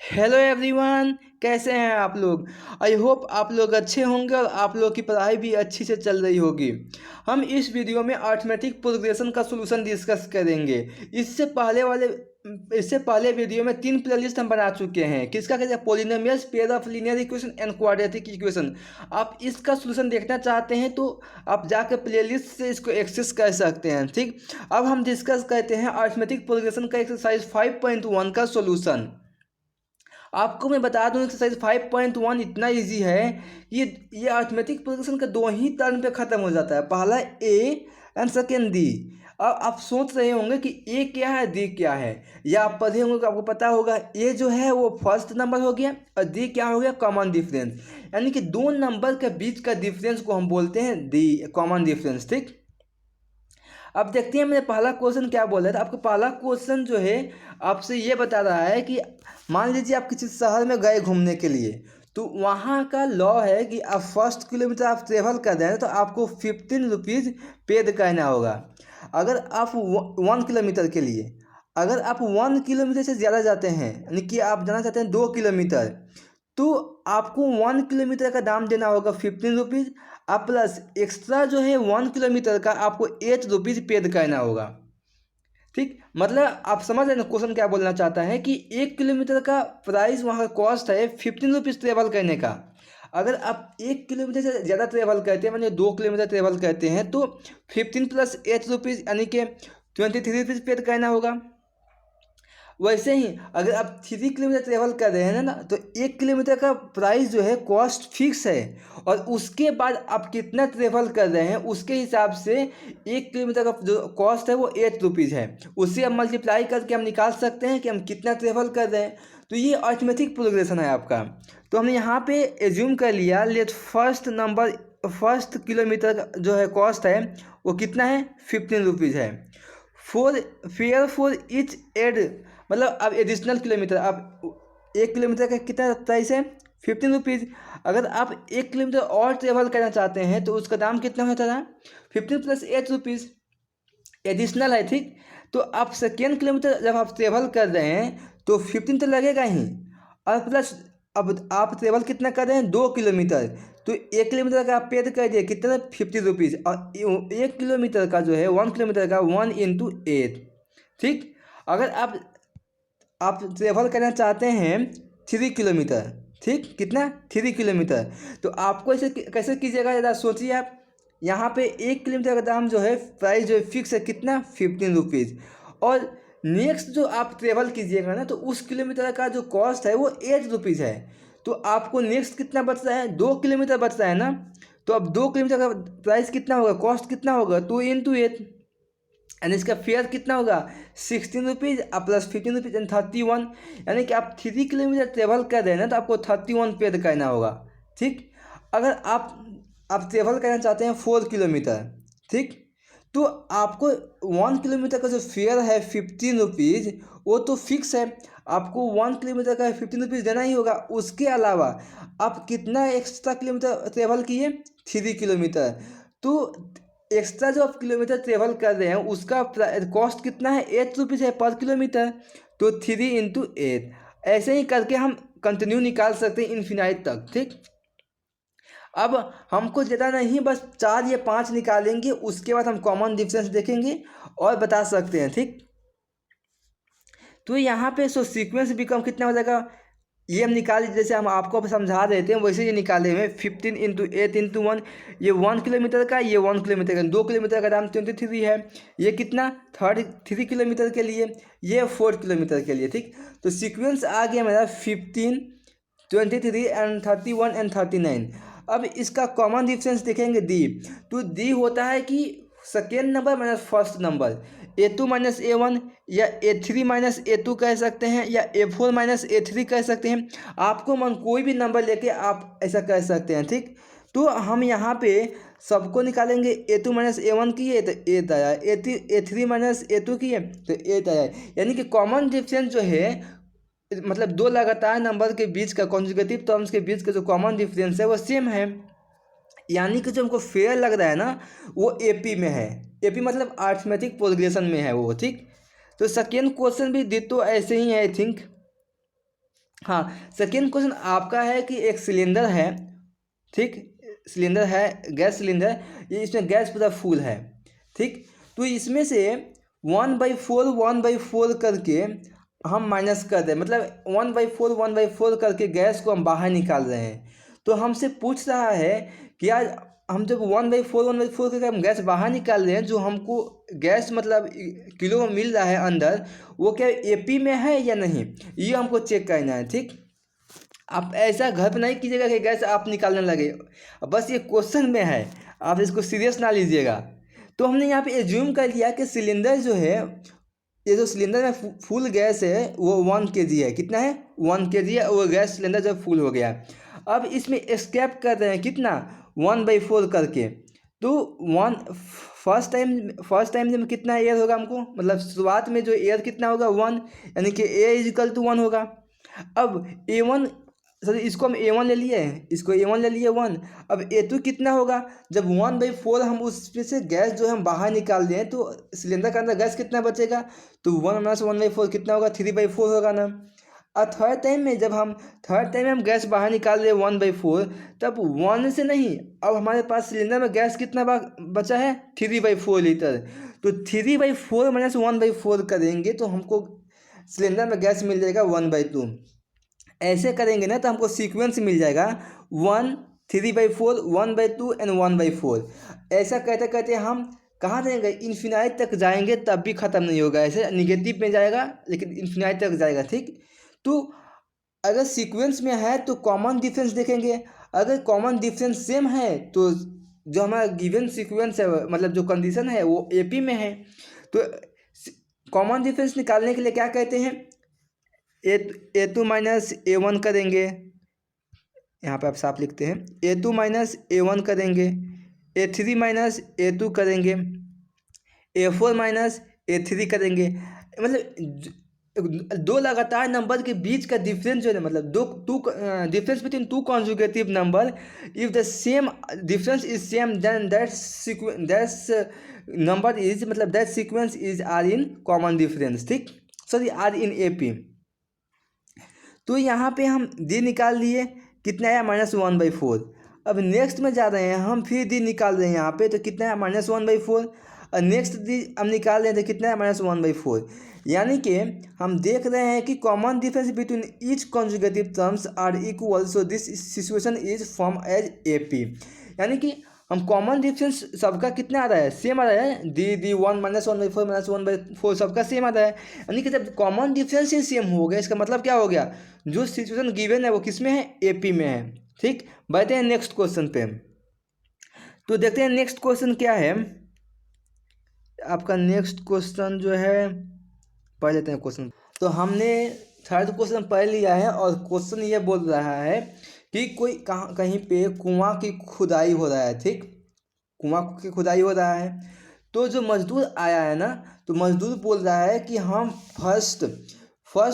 Hello everyone, कैसे हैं आप लोग। आई होप आप लोग अच्छे होंगे और आप लोग की पढ़ाई भी अच्छी से चल रही होगी। हम इस वीडियो में अरिथमेटिक प्रोग्रेशन का सलूशन डिस्कस करेंगे। इससे पहले वाले इससे पहले वीडियो में 3 प्लेलिस्ट हम बना चुके हैं। किसका कहते हैं? Polynomials, pair of linear equation and quadratic equation. आप इसका सलूशन देखना चाहते हैं तो आप जाकर प्लेलिस्ट से इसको एक्सेस कर सकते हैं। ठीक, अब हम डिस्कस करते हैं अरिथमेटिक प्रोग्रेशन का एक्सरसाइज 5.1 का सॉल्यूशन। आपको मैं बता दूं एक्सरसाइज 5.1 इतना इजी है। ये अरिथमेटिक प्रोग्रेशन का दो ही टर्म पे ख़त्म हो जाता है, पहला ए एंड सेकेंड डी। अब आप सोच रहे होंगे कि ए क्या है, डी क्या है, या आप पढ़े होंगे तो आपको पता होगा ए जो है वो फर्स्ट नंबर हो गया और डी क्या हो गया, कॉमन डिफरेंस। यानी कि दो नंबर के बीच का डिफरेंस को हम बोलते हैं डी, कॉमन डिफरेंस। ठीक, अब देखते हैं मेरा पहला क्वेश्चन क्या बोल रहा था। आपका पहला क्वेश्चन जो है आपसे ये बता रहा है कि मान लीजिए आप किसी शहर में गए घूमने के लिए, तो वहाँ का लॉ है कि आप फर्स्ट किलोमीटर आप ट्रेवल कर रहे हैं तो आपको 15 रुपीज़ पेड करना होगा। अगर आप 1 किलोमीटर के लिए, अगर आप 1 किलोमीटर से ज़्यादा जाते हैं, यानी कि आप जाना चाहते हैं 2 किलोमीटर, तो आपको 1 किलोमीटर का दाम देना होगा 15 रुपीज़। आप प्लस एक्स्ट्रा जो है 1 किलोमीटर का आपको 8 रुपीज़ पेड करना होगा। ठीक, मतलब आप समझ रहे हैं क्वेश्चन क्या बोलना चाहता है कि 1 किलोमीटर का प्राइस, वहाँ का कॉस्ट है 15 रुपीज़ ट्रेवल करने का। अगर आप 1 किलोमीटर से ज़्यादा ट्रेवल करते हैं, मानिए 2 किलोमीटर ट्रेवल करते हैं, तो 15 प्लस 8 रुपीज़ यानी कि 23 रुपीज़ पेड करना होगा। वैसे ही अगर आप 3 किलोमीटर ट्रेवल कर रहे हैं ना, तो 1 किलोमीटर का प्राइस जो है कॉस्ट फिक्स है, और उसके बाद आप कितना ट्रेवल कर रहे हैं उसके हिसाब से 1 किलोमीटर का जो कॉस्ट है वो 8 रुपीज़ है। उससे हम मल्टीप्लाई करके हम निकाल सकते हैं कि हम कितना ट्रेवल कर रहे हैं। तो ये अरिथमेटिक प्रोग्रेशन है आपका। तो हमने यहाँ पे एज्यूम कर लिया, लेट फर्स्ट किलोमीटर का जो है कॉस्ट है वो कितना है, 15 रुपीज़ है। फॉर ईच एड, मतलब अब एडिशनल किलोमीटर, आप 1 किलोमीटर का कितना प्राइस है, 15 रुपीज़। अगर आप 1 किलोमीटर और ट्रेवल करना चाहते हैं तो उसका दाम कितना होता है, 15 प्लस 8 रुपीज़ एडिशनल है। ठीक, तो आप सेकेंड किलोमीटर जब आप ट्रेवल कर रहे हैं तो 15 तो लगेगा ही, और प्लस अब आप ट्रेवल कितना कर रहे हैं, 2 किलोमीटर, तो 1 किलोमीटर का आप पेड कर दिए कितना, 50 रुपीज़। और 1 किलोमीटर का जो है 1 किलोमीटर का 1 × 8। ठीक, अगर आप ट्रेवल करना चाहते हैं 3 किलोमीटर, ठीक, कितना, 3 किलोमीटर, तो आपको ऐसे कैसे कीजिएगा, ज़रा सोचिए आप। यहाँ पे 1 किलोमीटर का दाम जो है, प्राइस जो है फिक्स है कितना, 15 रुपीज़। और नेक्स्ट जो आप ट्रेवल कीजिएगा ना, तो उस किलोमीटर का जो कॉस्ट है वो 8 रुपीज़ है। तो आपको नेक्स्ट कितना बच रहा है, 2 किलोमीटर बच रहा है ना। तो अब 2 किलोमीटर का प्राइस कितना होगा, कॉस्ट कितना होगा, 2 × 8, एंड इसका फेयर कितना होगा, 16 रुपीज़ प्लस 15 रुपीज़ एंड 31। यानी कि आप 3 किलोमीटर ट्रेवल कर रहे हैं ना, तो आपको 31 पेड करना होगा। ठीक, अगर आप ट्रेवल करना चाहते हैं 4 किलोमीटर, ठीक, तो आपको 1 किलोमीटर का जो फेयर है 15 रुपीज़, वो तो फिक्स है, आपको 1 किलोमीटर का 15 रुपीज़ देना ही होगा। उसके अलावा आप कितना एक्स्ट्रा किलोमीटर ट्रेवल किए, 3 किलोमीटर, तो एक्स्ट्रा जो आप किलोमीटर ट्रेवल कर रहे हैं उसका कॉस्ट कितना है, 8 रुपीज़ है पर किलोमीटर। तो 3 × 8, ऐसे ही करके हम कंटिन्यू निकाल सकते हैं इन्फिनाइट तक। ठीक, अब हमको ज़्यादा नहीं, बस 4 या 5 निकालेंगे, उसके बाद हम कॉमन डिफरेंस देखेंगे और बता सकते हैं। ठीक, तो यहाँ पे सो सीक्वेंस बिकम कितना हो जाएगा, ये हम निकाल, जैसे हम आपको समझा देते हैं वैसे ये निकाले हुए 15 × 8 × 1। ये 1 किलोमीटर का, ये 1 किलोमीटर का, 2 किलोमीटर का दाम 23 है। ये कितना, 3 किलोमीटर के लिए, ये 4 किलोमीटर के लिए। ठीक, तो सीक्वेंस आ गया मेरा 15, 23 एंड 31 एंड 39। अब इसका कॉमन डिफरेंस देखेंगे डी। तो डी होता है कि second number minus first number, A2 minus A1, या A3 माइनस A2 कह सकते हैं, या A4 माइनस A3 कह सकते हैं। आपको मन कोई भी नंबर लेके आप ऐसा कह सकते हैं। ठीक, तो हम यहाँ पे सबको निकालेंगे, A2 माइनस A1 किए तो 8 आया, A3 माइनस A2 किए तो 8 आया। यानी कि कॉमन डिफरेंस जो है, मतलब दो लगातार नंबर के बीच का, कॉन्जुगेटिव टर्म्स के बीच का जो कॉमन डिफरेंस है वो सेम है। यानी कि जो हमको फेयर लग रहा है ना, वो एपी में है। एपी मतलब अरिथमेटिक प्रोग्रेशन में है वो। ठीक, तो सेकेंड क्वेश्चन भी डिटो ऐसे ही है आई थिंक। हाँ, सेकेंड क्वेश्चन आपका है कि एक सिलेंडर है, ठीक, सिलेंडर है, गैस सिलेंडर, ये इसमें गैस पूरा फुल है, ठीक। तो इसमें से 1/4 करके हम माइनस कर दें, मतलब 1/4 करके गैस को हम बाहर निकाल रहे हैं। तो हमसे पूछ रहा है कि यार हम जब 1/4 करके हम गैस बाहर निकाल रहे हैं, जो हमको गैस मतलब किलो में मिल रहा है अंदर, वो क्या एपी में है या नहीं, ये हमको चेक करना है, ठीक। आप ऐसा घर पे नहीं कीजिएगा कि गैस आप निकालने लगे, बस ये क्वेश्चन में है, आप इसको सीरियस ना लीजिएगा। तो हमने यहाँ पे एज्यूम कर लिया कि सिलेंडर जो है, ये जो सिलेंडर में फुल गैस है वो 1 kg है, कितना है 1 kg है, वो गैस सिलेंडर जब फुल हो गया। अब इसमें एस्केप कर रहे हैं कितना 1/4 करके, तो वन फर्स्ट टाइम जब कितना एयर होगा हमको, मतलब शुरुआत में जो एयर कितना होगा 1, यानी कि A = 1 होगा। अब A1, सर इसको हम A1 ले लिए, इसको A1 ले लिए 1। अब A2 कितना होगा, जब 1/4 हम उस पे से गैस जो है हम बाहर निकाल दें तो सिलेंडर के अंदर गैस कितना बचेगा, तो 1 - 1/4 कितना होगा 3/4 होगा ना। और थर्ड टाइम में हम गैस बाहर निकाल रहे 1/4, तब 1 से नहीं, अब हमारे पास सिलेंडर में गैस कितना बचा है 3/4 लीटर। तो 3/4 - 1/4 करेंगे तो हमको सिलेंडर में गैस मिल जाएगा 1/2। ऐसे करेंगे ना तो हमको सीक्वेंस मिल जाएगा 1, 3/4, 1/2 एंड 1/4। ऐसा कहते कहते हम कहाँ जाएंगे, इन्फिनाइट तक जाएंगे तब भी ख़त्म नहीं होगा, ऐसे निगेटिव में जाएगा लेकिन इन्फिनाइट तक जाएगा, ठीक। तो अगर सीक्वेंस में है तो कॉमन डिफरेंस देखेंगे, अगर कॉमन डिफरेंस सेम है तो जो हमारा गिवन सीक्वेंस है, मतलब जो कंडीशन है वो एपी में है। तो कॉमन डिफरेंस निकालने के लिए क्या कहते हैं, A2 - A1 करेंगे, यहाँ पे आप साफ लिखते हैं A2 - A1 करेंगे, A3 - A2 करेंगे, A4 - A3 करेंगे। मतलब दो लगातार नंबर के बीच का डिफरेंस जो है ना, मतलब difference between two conjugative number, if the same difference is same then that number is, मतलब that sequence is are in common difference, ठीक, सॉरी आर इन एपी। तो यहाँ पे हम डी निकाल लिए, कितना आया -1/4। अब नेक्स्ट में जा रहे हैं हम, फिर डी निकाल रहे हैं यहाँ पे, तो कितना है -1/4। और नेक्स्ट डी हम निकाल रहे हैं तो कितना है -1/4। यानी कि हम देख रहे हैं कि common difference between each conjugative terms are equal, so this situation is form as AP. यानी कि हम कॉमन डिफरेंस सबका कितना आ रहा है, सेम आ रहा है, डी 1 - 1/4 - 1/4 सबका सेम आ रहा है। यानी कि जब कॉमन डिफरेंस ही सेम हो गया, इसका मतलब क्या हो गया, जो सिचुएशन गिवन है वो किस में है, एपी में है, ठीक। बढ़ते हैं नेक्स्ट क्वेश्चन पे। तो देखते हैं नेक्स्ट क्वेश्चन क्या है आपका। नेक्स्ट क्वेश्चन जो है, पढ़ लेते हैं क्वेश्चन। तो हमने थर्ड क्वेश्चन पढ़ लिया है और क्वेश्चन ये बोल रहा है कि कोई कहीं पे कुआं की खुदाई हो रहा है, ठीक, कुआं की खुदाई हो रहा है। तो जो मजदूर आया है ना, तो मजदूर बोल रहा है कि हम फर्स्ट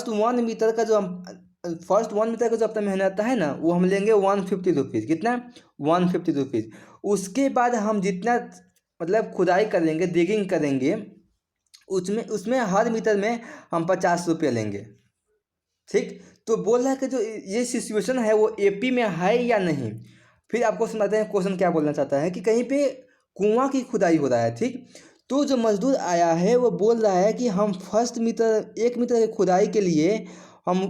1 मीटर का जो अपना मेहनत है ना, वो हम लेंगे 150 रुपीज़, कितना 150 रुपीज़। उसके बाद हम जितना मतलब खुदाई करेंगे, डिगिंग करेंगे, उसमें उसमें हर मीटर में हम 50 रुपये लेंगे, ठीक। तो बोल रहा है कि जो ये सिचुएशन है वो एपी में है या नहीं। फिर आपको समझते हैं क्वेश्चन क्या बोलना चाहता है, कि कहीं पे कुआं की खुदाई हो रहा है, ठीक। तो जो मजदूर आया है वो बोल रहा है कि हम 1 मीटर की खुदाई के लिए हम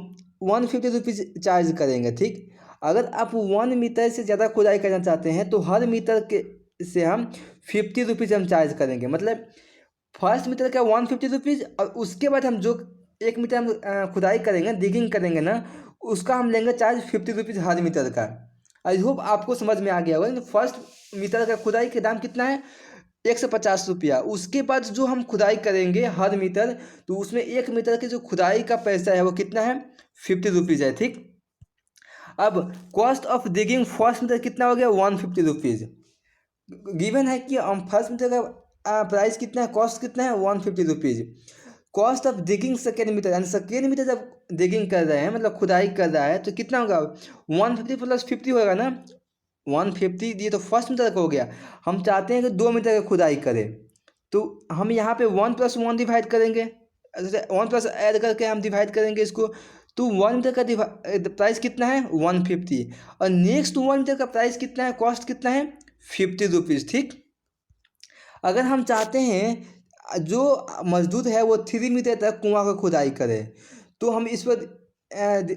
150 रुपीज़ चार्ज करेंगे, ठीक। अगर आप 1 मीटर से ज़्यादा खुदाई करना चाहते हैं तो हर मीटर के से हम 50 रुपीज़ हम चार्ज करेंगे, मतलब फर्स्ट मीटर का 150 रुपीज़, और उसके बाद हम जो 1 मीटर हम खुदाई करेंगे, डिगिंग करेंगे ना, उसका हम लेंगे चार्ज 50 रुपीज़ हर मीटर का। आई होप आपको समझ में आ गया होगा। तो फर्स्ट मीटर का खुदाई का दाम कितना है 150 रुपया। उसके बाद जो हम खुदाई करेंगे हर मीटर, तो उसमें 1 मीटर की जो खुदाई का पैसा है वो कितना है 50 रुपीज़ है, ठीक। अब cost of digging first metre कितना हो गया 150 रुपीज़। गिवन है कि हम फर्स्ट मीटर का प्राइस कितना है, कॉस्ट कितना है 150 rupees. Cost of digging second metre, यानी सेकेंड मीटर जब डिगिंग कर रहे हैं, मतलब खुदाई कर रहा है, तो कितना होगा 150 + 50 होगा ना, 150। ये तो फर्स्ट मीटर का हो गया। हम चाहते हैं कि 2 मीटर की खुदाई करें, तो हम यहाँ पे 1 + 1 डिवाइड करेंगे, 1 प्लस ऐड करके हम डिवाइड करेंगे इसको, तो तो 1 मीटर का प्राइस कितना है 150, और नेक्स्ट 1 मीटर का प्राइस कितना है, कॉस्ट कितना है 50 रुपीज़। ठीक, अगर हम चाहते हैं जो मजदूर है वो 3 मीटर तक कुआं का खुदाई करे, तो हम इस पर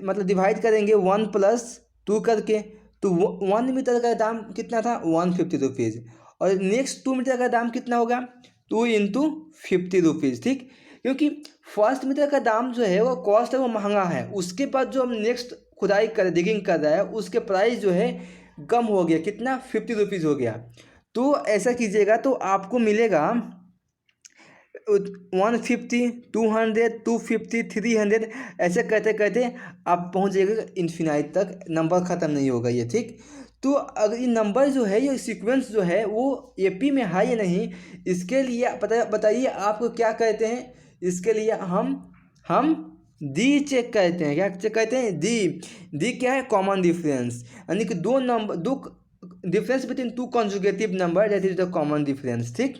मतलब डिवाइड करेंगे 1+2 करके। तो 1 मीटर का दाम कितना था 150 रुपीज़, और नेक्स्ट 2 मीटर का दाम कितना होगा 2 × 50 रुपीज़। ठीक, क्योंकि फर्स्ट मीटर का दाम जो है वो कॉस्ट है वो महंगा है, उसके बाद जो हम नेक्स्ट खुदाई कर डिगिंग कर रहा है उसके प्राइस जो है कम हो गया, कितना 50 रुपीज़ हो गया। तो ऐसा कीजिएगा तो आपको मिलेगा 150, 200, 250, 300, ऐसे करते करते आप पहुंच जाइएगा इन्फिनाइट तक, नंबर ख़त्म नहीं होगा ये। ठीक, तो अगर ये नंबर जो है ये सीक्वेंस जो है वो एपी में है या नहीं, इसके लिए बताइए आपको क्या कहते हैं। इसके लिए हम डी चेक करते हैं। क्या चेक करते हैं, डी क्या है कॉमन डिफरेंस, यानी कि दो difference between two conjugative number, that is the common difference. ठीक,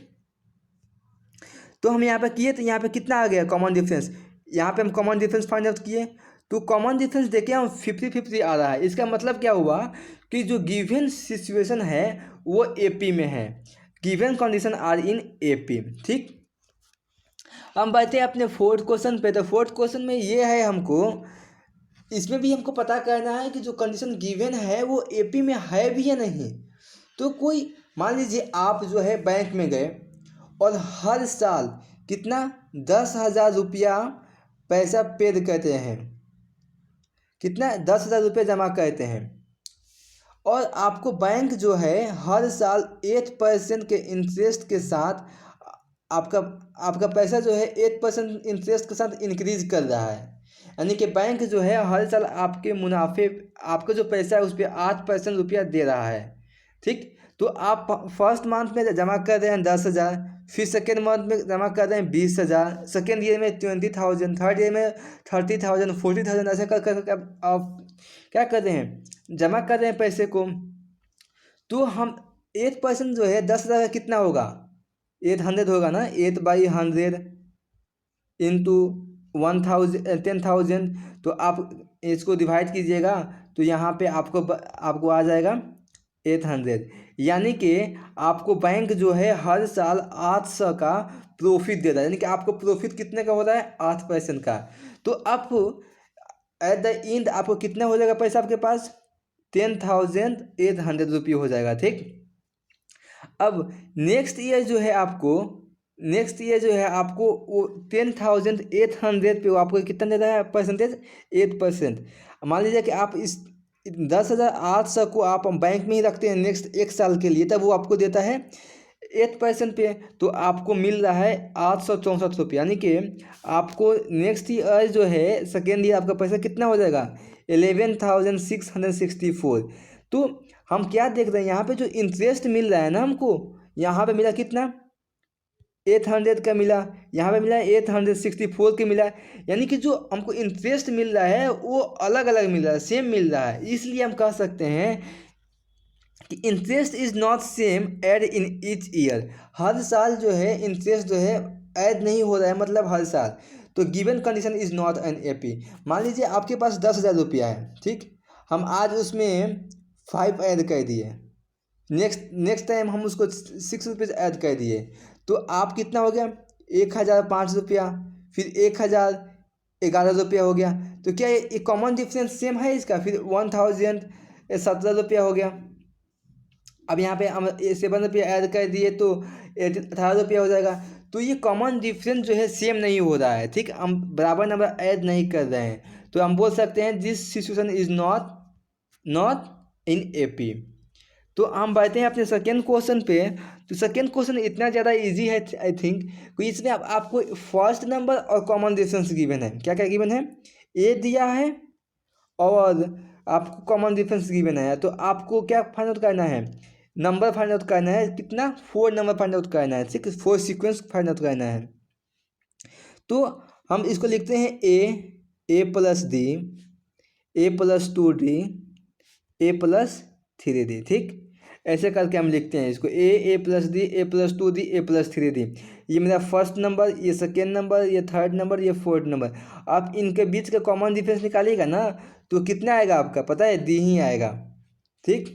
तो हम यहाँ पे किए तो यहाँ पे कितना आ गया कॉमन डिफरेंस, यहाँ पे हम कॉमन डिफरेंस फाइंड आउट किए तो कॉमन डिफरेंस देखिए हम 50-50 आ रहा है। इसका मतलब क्या हुआ कि जो गिवन सिचुएशन है वो एपी में है, given condition are in AP. ठीक, हम बढ़ते हैं अपने फोर्थ क्वेश्चन पे। तो फोर्थ क्वेश्चन में ये है, हमको इसमें भी हमको पता करना है कि जो कंडीशन गिवन है वो एपी में है भी या नहीं। तो कोई मान लीजिए आप जो है बैंक में गए और हर साल कितना 10,000 रुपया पैसा पेड करते हैं, कितना 10,000 रुपये जमा करते हैं, और आपको बैंक जो है हर साल 8% के इंटरेस्ट के साथ आपका पैसा जो है 8% इंटरेस्ट के साथ इंक्रीज कर रहा है। यानी कि बैंक जो है हर साल आपके मुनाफे, आपका जो पैसा है उस पर 8% रुपया दे रहा है। ठीक, तो आप फर्स्ट मंथ में जमा कर रहे हैं 10,000, फिर सेकेंड मंथ में जमा कर रहे हैं 20,000, सेकेंड ईयर में 20,000, थर्ड ईयर में 30,000, 40,000, ऐसे कर आप क्या कर रहे हैं जमा कर रहे हैं पैसे को। तो हम 8% जो है 10,000 का कितना होगा 800 होगा ना, 8/100 इंटू 10,000। तो आप इसको डिवाइड कीजिएगा तो यहाँ पे आपको आ जाएगा 800, यानी कि आपको बैंक जो है हर साल 800 का प्रॉफिट दे रहा है, यानी कि आपको प्रॉफिट कितने का हो रहा है 8% का। तो आप एट द एंड आपको कितना हो जाएगा पैसा आपके पास 10,800 रुपये हो जाएगा। ठीक, अब नेक्स्ट ईयर जो है आपको वो 10,800 पे आपको कितना दे रहा है परसेंटेज 8%। मान लीजिए कि आप इस 10,800 को आप बैंक में ही रखते हैं नेक्स्ट 1 साल के लिए, तब वो आपको देता है 8% पे, तो आपको मिल रहा है 864 रुपये। यानी कि आपको नेक्स्ट ईयर जो है सेकेंड ईयर आपका पैसा कितना हो जाएगा 11,664। तो हम क्या देख रहे हैं यहाँ पे जो इंटरेस्ट मिल रहा है ना, हमको यहाँ पे मिला कितना 800 का मिला, यहाँ पे मिला 864 के मिला, यानी कि जो हमको इंटरेस्ट मिल रहा है वो अलग अलग मिल रहा है, सेम मिल रहा है। इसलिए हम कह सकते हैं कि interest is not same add in each year. हर साल जो है इंटरेस्ट जो है ऐड नहीं हो रहा है, मतलब हर साल। तो given condition is not an AP. मान लीजिए आपके पास 10,000 रुपया है, ठीक, हम आज उसमें 5 ऐड कर दिए, नेक्स्ट टाइम हम उसको 6 रुपीज़ ऐड कर दिए, तो आप कितना हो गया 1,005 रुपया, फिर 1,011 रुपया हो गया। तो क्या ये कॉमन डिफरेंस सेम है इसका, फिर 1,017 रुपया हो गया। अब यहाँ पे हम 7 रुपया ऐड कर दिए तो 18 रुपया हो जाएगा। तो ये कॉमन डिफरेंस जो है सेम नहीं हो रहा है, ठीक, हम बराबर नंबर ऐड नहीं कर रहे हैं। तो हम बोल सकते हैं this situation is not in AP. तो हम बढ़ते हैं अपने सेकेंड क्वेश्चन पे। तो सेकेंड क्वेश्चन इतना ज़्यादा इजी है आई थिंक, क्योंकि इसमें आपको फर्स्ट नंबर और कॉमन डिफरेंस गिवन है। क्या क्या गिवन है, ए दिया है और आपको कॉमन डिफरेंस गिवन है। तो आपको क्या फाइंड आउट करना है, नंबर फाइंड आउट करना है, कितना 4 नंबर फाइंड आउट करना है, ठीक, 4 सीक्वेंस फाइंड आउट करना है। तो हम इसको लिखते हैं ए प्लस डी, ए प्लस 2D, ए प्लस 3D, ठीक, ऐसे करके हम लिखते हैं इसको ए प्लस डी, ए प्लस 2D, ए प्लस 3D। ये मेरा फर्स्ट नंबर, ये सेकेंड नंबर, ये थर्ड नंबर, ये फोर्थ नंबर। आप इनके बीच का कॉमन डिफरेंस निकालिएगा ना तो कितना आएगा आपका पता है, डी ही आएगा। ठीक,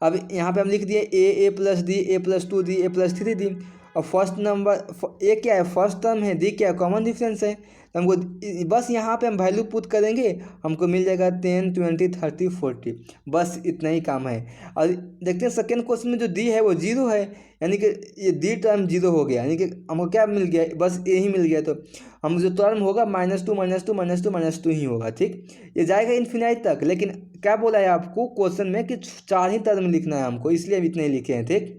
अब यहाँ पे हम लिख दिए ए प्लस डी, ए प्लस टू डी, ए प्लस थ्री डी। और फर्स्ट नंबर ए क्या है, फर्स्ट टर्म है, डी क्या है, कॉमन डिफरेंस है। तो हमको बस यहाँ पे हम वैल्यू पुट करेंगे, हमको मिल जाएगा 10, 20, 30, 40। बस इतना ही काम है। और देखते हैं सेकेंड क्वेश्चन में जो डी है वो जीरो है, यानी कि ये डी टर्म जीरो हो गया, यानी कि हमको क्या मिल गया, बस ए ही मिल गया। तो हम जो टर्म होगा -2 -2 -2 -2 ही होगा। ठीक, ये जाएगा इन्फिनाइट तक, लेकिन क्या बोला है आपको क्वेश्चन में कि 4 ही टर्म लिखना है हमको, इसलिए हम इतने ही लिखे हैं। ठीक,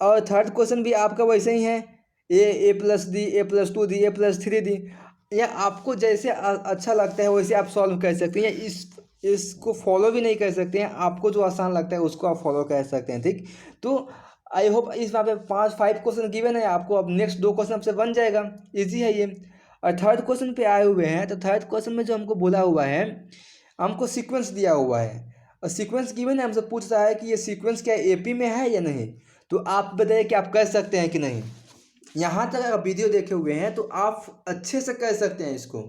और थर्ड क्वेश्चन भी आपका वैसे ही है, ए प्लस डी, ए प्लस टू डी, ए प्लस थ्री डी। या आपको जैसे अच्छा लगता है वैसे आप सॉल्व कर सकते हैं, या इसको फॉलो भी नहीं कर सकते हैं, आपको जो आसान लगता है उसको आप फॉलो कर सकते हैं। ठीक, तो आई होप इस वहाँ पे 5 क्वेश्चन गिवन है आपको। अब नेक्स्ट 2 क्वेश्चन आपसे बन जाएगा, इजी है ये। और थर्ड क्वेश्चन पे आए हुए हैं, तो थर्ड क्वेश्चन में जो हमको बोला हुआ है, हमको सीक्वेंस दिया हुआ है और सीक्वेंस गिवन है, हमसे पूछ रहा है कि ये सीक्वेंस क्या एपी में है या नहीं। तो आप बताइए कि आप कर सकते हैं कि नहीं। यहाँ तक अगर वीडियो देखे हुए हैं तो आप अच्छे से कर सकते हैं इसको,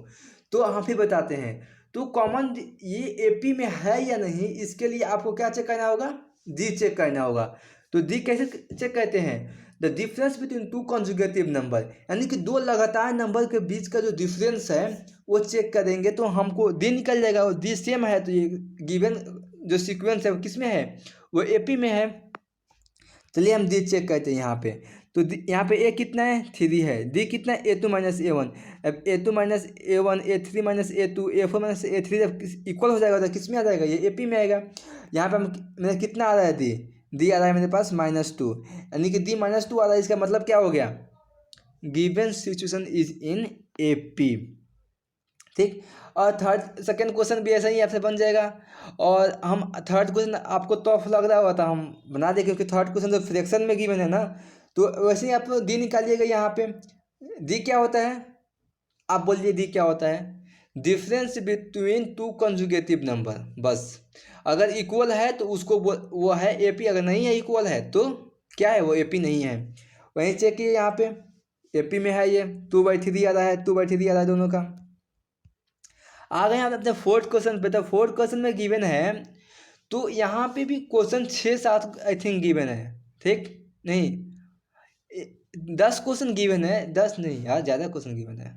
तो हम ही बताते हैं। तो कॉमन ये एपी में है या नहीं, इसके लिए आपको क्या चेक करना होगा, डी चेक करना होगा। तो डी कैसे चेक करते हैं, the difference between two conjugative number, यानी कि दो लगातार नंबर के बीच का जो डिफरेंस है वो चेक करेंगे तो हमको डी निकल जाएगा। और डी सेम है तो ये गिवन जो सीक्वेंस है वो किस में है, वो एपी में है। चलिए हम डी चेक करते हैं यहाँ पे। तो यहाँ पे ए कितना है, 3 है, डी कितना है, A2 - A1। अब A2 - A1, A3 - A2, A4 - A3 जब इक्वल हो जाएगा तो किस में आ जाएगा, ये एपी में आएगा। यहाँ पे हम मेरा कितना आ रहा है, डी आ रहा है मेरे पास -2, यानी कि डी -2 आ रहा है। इसका मतलब क्या हो गया, given situation is in AP. ठीक, और थर्ड सेकेंड क्वेश्चन भी ऐसा ही आपसे बन जाएगा। और हम थर्ड क्वेश्चन आपको टफ लग रहा होगा तो हम बना दें, क्योंकि थर्ड क्वेश्चन तो फ्रैक्शन में गिवन है ना। तो वैसे ही आप डी निकालिएगा। यहाँ पे डी क्या होता है, आप बोलिए डी क्या होता है, difference between to conjugative number. बस अगर इक्वल है तो उसको वो है एपी, अगर नहीं है इक्वल है तो क्या है, वो एपी नहीं है। वहीं चेक किए यहाँ पे एपी में है, ये 2/3 आ रहा है, 2/3 आ रहा है दोनों का। आ गए हम अपने फोर्थ क्वेश्चन पे। तो फोर्थ क्वेश्चन में गिवन है, तो यहाँ पे भी क्वेश्चन 6-7 आई थिंक गिवन है। ठीक, नहीं 10 क्वेश्चन गिवन है, 10 नहीं यार, ज़्यादा क्वेश्चन गिवन है,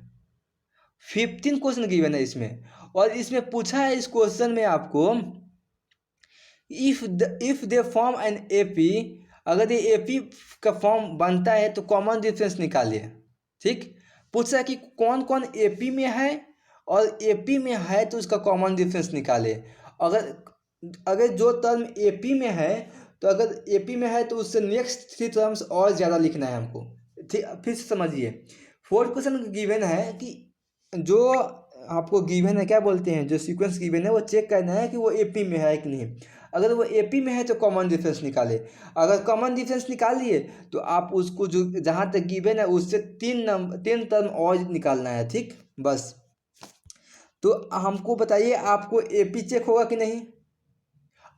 15 क्वेश्चन गिवन है इसमें। और इसमें पूछा है इस क्वेश्चन में आपको, if they form an AP, अगर ये एपी का फॉर्म बनता है तो कॉमन डिफरेंस निकालिए। ठीक, पूछा कि कौन कौन एपी में है, और एपी में है तो उसका कॉमन डिफरेंस निकाले। अगर अगर जो टर्म एपी में है, तो अगर एपी में है तो उससे नेक्स्ट 3 टर्म्स और ज़्यादा लिखना है हमको। ठीक, फिर से समझिए। फोर्थ क्वेश्चन गिवन है कि जो आपको गिवन है, क्या बोलते हैं, जो सीक्वेंस गिवन है वो चेक करना है कि वो एपी में है कि नहीं। अगर वो एपी में है तो कॉमन डिफरेंस निकाले। अगर कॉमन डिफरेंस निकाल लिए तो आप उसको जो जहाँ तक गिवन है उससे 3 टर्म और निकालना है। ठीक, बस। तो हमको बताइए आपको एपी चेक होगा कि नहीं।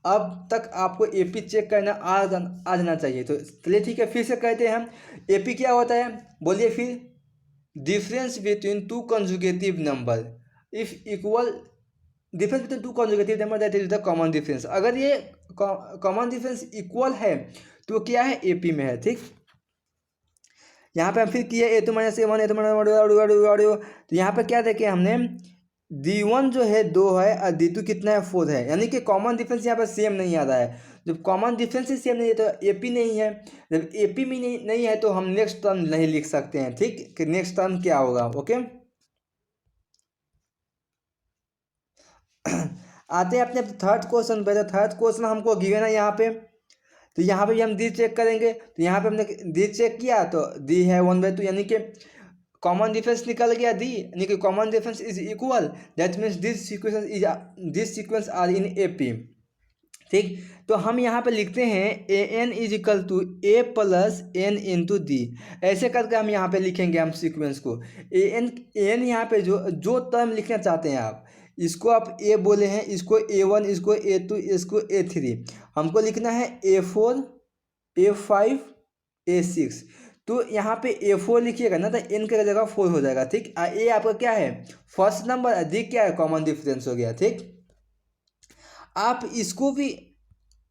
अब तक आपको एपी चेक करना आ जाना चाहिए। तो चलिए ठीक है, फिर से कहते हैं हम, एपी क्या होता है बोलिए फिर, difference between to conjugative number if equal, difference between to conjugative number that is the common difference. अगर ये कॉमन डिफरेंस इक्वल है तो क्या है, एपी में है। ठीक, यहाँ पे हम फिर किए A2 - A1, तो यहाँ पे क्या देखे हमने, D1 जो है 2 है और D2 कितना है, 4 है, यानी कि कॉमन डिफरेंस यहाँ पर सेम नहीं आ रहा है। जब कॉमन डिफरेंस ही सेम नहीं है तो एपी नहीं है। जब एपी में नहीं है तो हम नेक्स्ट टर्म नहीं लिख सकते हैं। ठीक, कि नेक्स्ट टर्म क्या होगा। ओके, आते हैं अपने थर्ड क्वेश्चन पे। थर्ड क्वेश्चन हमको गिवन है यहाँ पे, तो यहाँ पे भी हम डी चेक करेंगे। तो यहाँ पे हमने डी चेक किया तो डी है 1/2, यानी कि कॉमन डिफरेंस निकल गया डी, यानी कि common difference is equal, that means this sequence are in AP. ठीक, तो हम यहाँ पे लिखते हैं an is equal to a plus n into D. ऐसे करके हम यहाँ पे लिखेंगे हम सीक्वेंस को। an यहाँ पे जो टर्म लिखना चाहते हैं आप, इसको आप a बोले हैं, इसको a1, इसको a2, इसको a3। हमको लिखना है a4, a5, A6। तो यहाँ पे A4 लिखिएगा ना तो n की जगह 4 हो जाएगा, ठीक। ए आपका क्या है, फर्स्ट नंबर, अधिक क्या है, कॉमन डिफरेंस हो गया, ठीक। आप इसको भी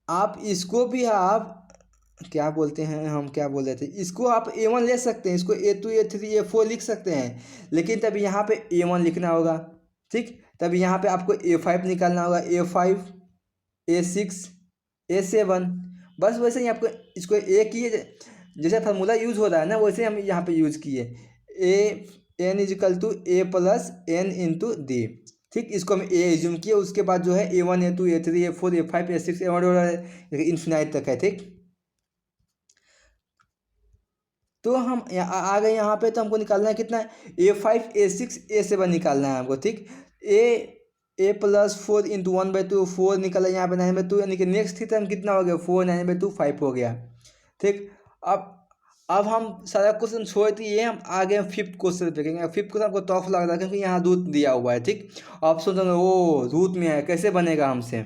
आप क्या बोलते हैं, हम क्या बोल रहे थे, इसको आप A1 ले सकते हैं, इसको A2 A3 A4 लिख सकते हैं, लेकिन तभी यहाँ पे A1 लिखना होगा, ठीक। तभी यहाँ पे आपको A5 निकालना होगा, A5 A6 A7। बस वैसे ही आपको इसको एक ही जैसे फार्मूला यूज हो रहा है ना, वैसे हम यहाँ पे यूज किए, A n = A+n × D, ठीक। इसको हम ए एज्यूम किए, उसके बाद जो है A1 A2 A3 A4 A5 A6 A1 infinite तक है, ठीक। तो हम आ गए यहाँ पे, तो हमको निकालना है कितना है, A5 A6 A7 निकालना है हमको, ठीक। A+4 × 1/2 4 निकला यहाँ पे 9/2, यानी कि नेक्स्ट थी तो हम कितना हो गया, 4 9/2 5 हो गया, ठीक। अब हम सारा क्वेश्चन छोड़ दिए, हम आगे फिफ्थ क्वेश्चन पे देखेंगे। फिफ्थ क्वेश्चन आपको टफ लग रहा है क्योंकि यहाँ रूट दिया हुआ है, ठीक। आप सोच रहे ओ रूट में है, कैसे बनेगा हमसे,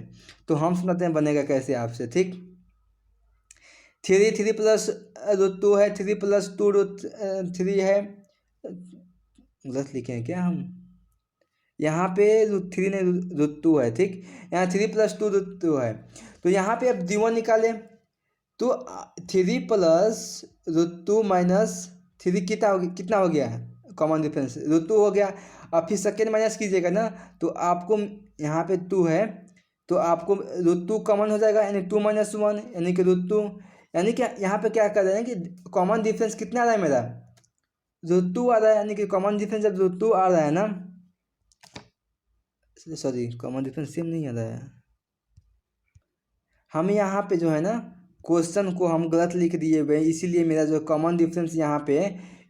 तो हम समझते हैं बनेगा कैसे आपसे, ठीक। 3 +√2 है, 3 + 2√3 है, गलत लिखे हैं क्या हम, यहाँ पे √3 नहीं √2 है, ठीक। यहाँ 3 + 2√2 है, तो यहाँ पे अब D1 निकालें, तो 3 + √2 - 3 कितना हो गया, कॉमन डिफरेंस √2 हो गया। अब फिर सेकेंड माइनस कीजिएगा ना, तो आपको यहाँ पे 2 है, तो आपको √2 कॉमन हो जाएगा, यानी 2 - 1 यानी कि √2, यानी कि यहाँ पे क्या कर रहे हैं कि कॉमन डिफरेंस कितना आ रहा है मेरा, √2 आ रहा है, यानी कि कॉमन डिफरेंस जब √2 आ रहा है ना, सॉरी कॉमन डिफरेंस सेम नहीं आ रहा है, हम यहाँ पे जो है ना क्वेश्चन को हम गलत लिख दिए हुए, इसीलिए मेरा जो कॉमन डिफरेंस यहाँ पे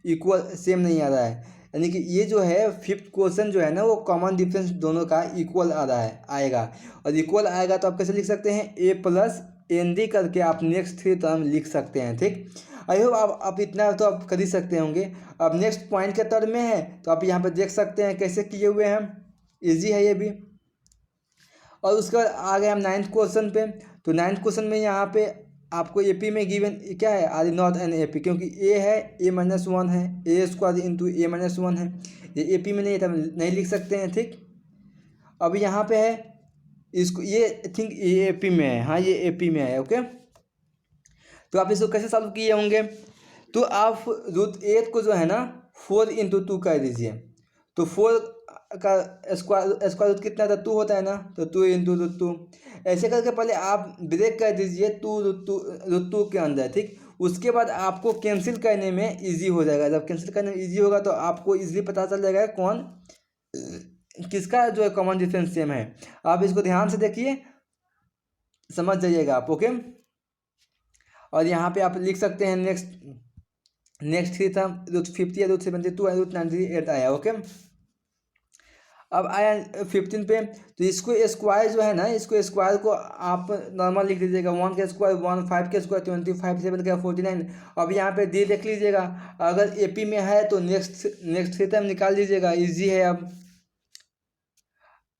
इक्वल सेम नहीं आ रहा है, यानी कि ये जो है फिफ्थ क्वेश्चन जो है ना वो कॉमन डिफरेंस दोनों का इक्वल आ रहा है, आएगा। और इक्वल आएगा तो आप कैसे लिख सकते हैं, A+ND करके आप नेक्स्ट 3 टर्म लिख सकते हैं, ठीक। आई होप आप इतना तो आप कर ही सकते होंगे। अब नेक्स्ट पॉइंट के टर्म में है, तो आप यहाँ पर देख सकते हैं कैसे किए हुए हैं, ईजी है ये भी। और उसके बाद आ गए हम 9th क्वेश्चन पे, तो 9th क्वेश्चन में यहाँ पे आपको AP में गिवन क्या है, आर नॉट एन AP, क्योंकि A है A-1 है, A² × A-1 है, ये AP में नहीं है तो हम नहीं लिख सकते हैं, ठीक। अब यहाँ पे है इसको, ये थिंक ये AP में है, हाँ ये AP में है, ओके। तो आप इसको कैसे सॉल्व किए होंगे, तो आप √8 को जो है ना 4 × 2 कर दीजिए, तो 4 का स्क्वायर रूट कितना था, 2 होता है ना, तो 2 × √2 ऐसे करके पहले आप ब्रेक कर दीजिए 2 √2 के अंदर, ठीक। उसके बाद आपको कैंसिल करने में इजी हो जाएगा, जब कैंसिल करने में इजी होगा तो आपको इजीली पता चल जाएगा कौन किसका जो है कॉमन डिफरेंस सेम है। आप इसको ध्यान से देखिए, समझ जाइएगा आप, ओके। और यहाँ पे आप लिख सकते हैं नेक्स्ट 3 था √50 है, √72 है, √98 आया, ओके। अब आया 15 पे, तो इसको स्क्वायर जो है ना, इसको स्क्वायर को आप नॉर्मल लिख लीजिएगा, 1 का स्क्वायर 1, 5 का स्क्वायर 25, 7 का 49। अब यहाँ पे डी देख लीजिएगा, अगर AP में है तो नेक्स्ट 3 टाइम निकाल लीजिएगा, इजी है। अब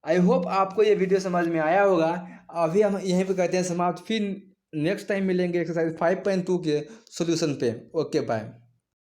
आई होप आपको ये वीडियो समझ में आया होगा। अभी हम यहीं पे करते हैं समाप्त, फिर नेक्स्ट टाइम मिलेंगे एक्सरसाइज 5.2 के सोल्यूशन पे। Okay bye.